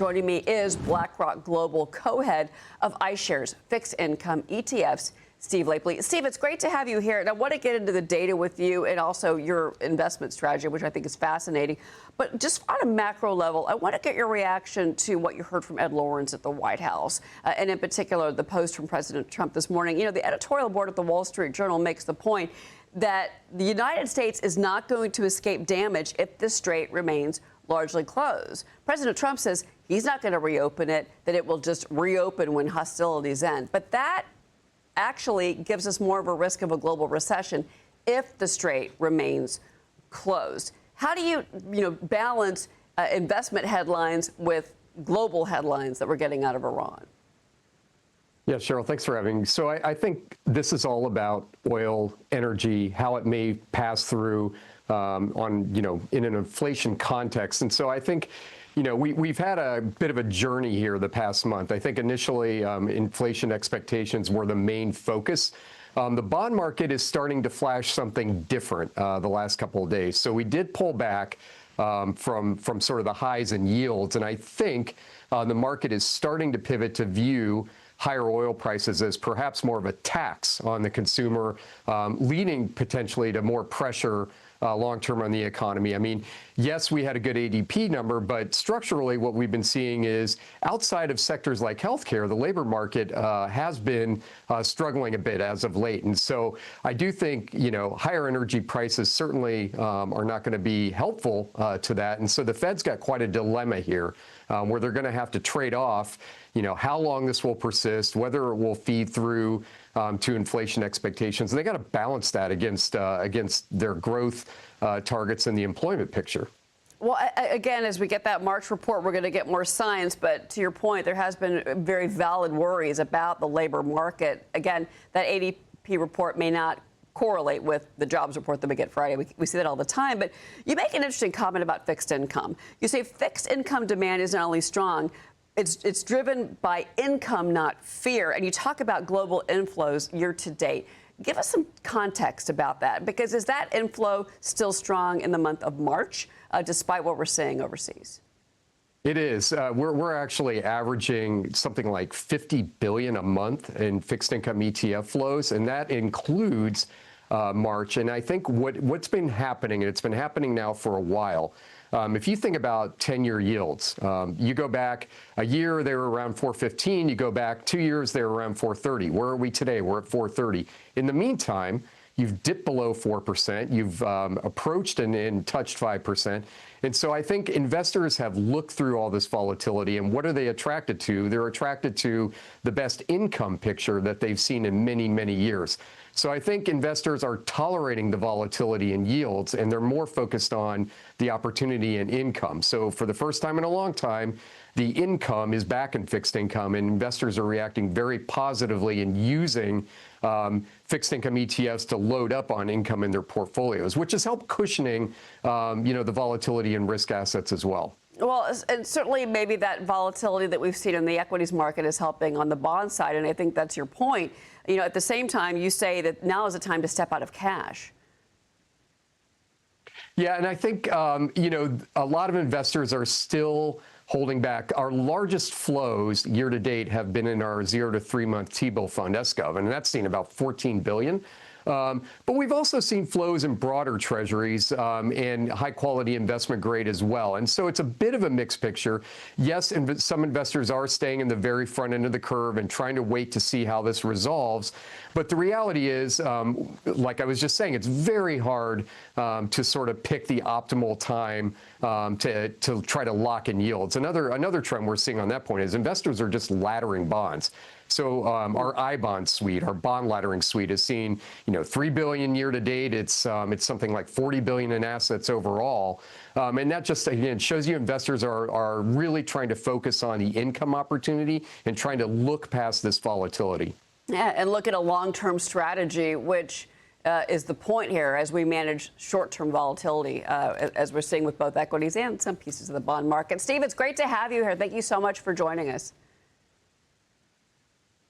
Joining me is BlackRock Global co-head of iShares fixed income ETFs, Steve Laipply. Steve, it's great to have you here. And I want to get into the data with you and also your investment strategy, which I think is fascinating. But just on a macro level, I want to get your reaction to what you heard from Ed Lawrence at the White House, and in particular, the post from President Trump this morning. You know, the editorial board at the Wall Street Journal makes the point that the United States is not going to escape damage if the strait remains largely closed. President Trump says he's not going to reopen it, that it will just reopen when hostilities end. But that actually gives us more of a risk of a global recession if the strait remains closed. How do you balance investment headlines with global headlines that we're getting out of Iran? Yeah, Cheryl, thanks for having me. So I think this is all about oil, energy, how it may pass through in an inflation context. And so I think, we've had a bit of a journey here the past month. I think initially inflation expectations were the main focus. The bond market is starting to flash something different the last couple of days. So we did pull back from sort of the highs in yields. And I think the market is starting to pivot to view higher oil prices as perhaps more of a tax on the consumer, leading potentially to more pressure long-term on the economy. I mean, yes, we had a good ADP number, but structurally what we've been seeing is outside of sectors like healthcare, the labor market has been struggling a bit as of late. And so I do think, higher energy prices certainly are not going to be helpful to that. And so the Fed's got quite a dilemma here where they're going to have to trade off, how long this will persist, whether it will feed through to inflation expectations. And they got to balance that against their growth targets and the employment picture. Well, again, as we get that March report, we're going to get more science. But to your point, there has been very valid worries about the labor market. Again, that ADP report may not correlate with the jobs report that we get Friday. We see that all the time. But you make an interesting comment about fixed income. You say fixed income demand is not only strong, it's driven by income, not fear. And you talk about global inflows year to date. Give us some context about that, because is that inflow still strong in the month of March, despite what we're seeing overseas? It is. We're actually averaging something like $50 billion a month in fixed income ETF flows, and that includes March. And I think what's been happening, and it's been happening now for a while, if you think about 10-year yields, you go back a year, they were around 415. You go back 2 years, they were around 430. Where are we today? We're at 430. In the meantime, you've dipped below 4%. You've approached and touched 5%. And so I think investors have looked through all this volatility, and what are they attracted to? They're attracted to the best income picture that they've seen in many, many years. So I think investors are tolerating the volatility in yields, and they're more focused on the opportunity and income. So for the first time in a long time, the income is back in fixed income, and investors are reacting very positively and using fixed income ETFs to load up on income in their portfolios, which has helped cushioning, the volatility in risk assets as well. Well, and certainly maybe that volatility that we've seen in the equities market is helping on the bond side, and I think that's your point. At the same time, you say that now is the time to step out of cash. Yeah, and I think, a lot of investors are still holding back. Our largest flows year to date have been in our 0 to 3 month T-bill fund, SGov, and that's seen about $14 billion. But we've also seen flows in broader treasuries and high quality investment grade as well. And so it's a bit of a mixed picture. Yes, some investors are staying in the very front end of the curve and trying to wait to see how this resolves. But the reality is, like I was just saying, it's very hard to sort of pick the optimal time to try to lock in yields. Another trend we're seeing on that point is investors are just laddering bonds. So our iBond suite, our bond laddering suite, has seen $3 billion year to date. It's something like $40 billion in assets overall, and that just again shows you investors are really trying to focus on the income opportunity and trying to look past this volatility. Yeah, and look at a long-term strategy, which is the point here as we manage short-term volatility, as we're seeing with both equities and some pieces of the bond market. Steve, it's great to have you here. Thank you so much for joining us.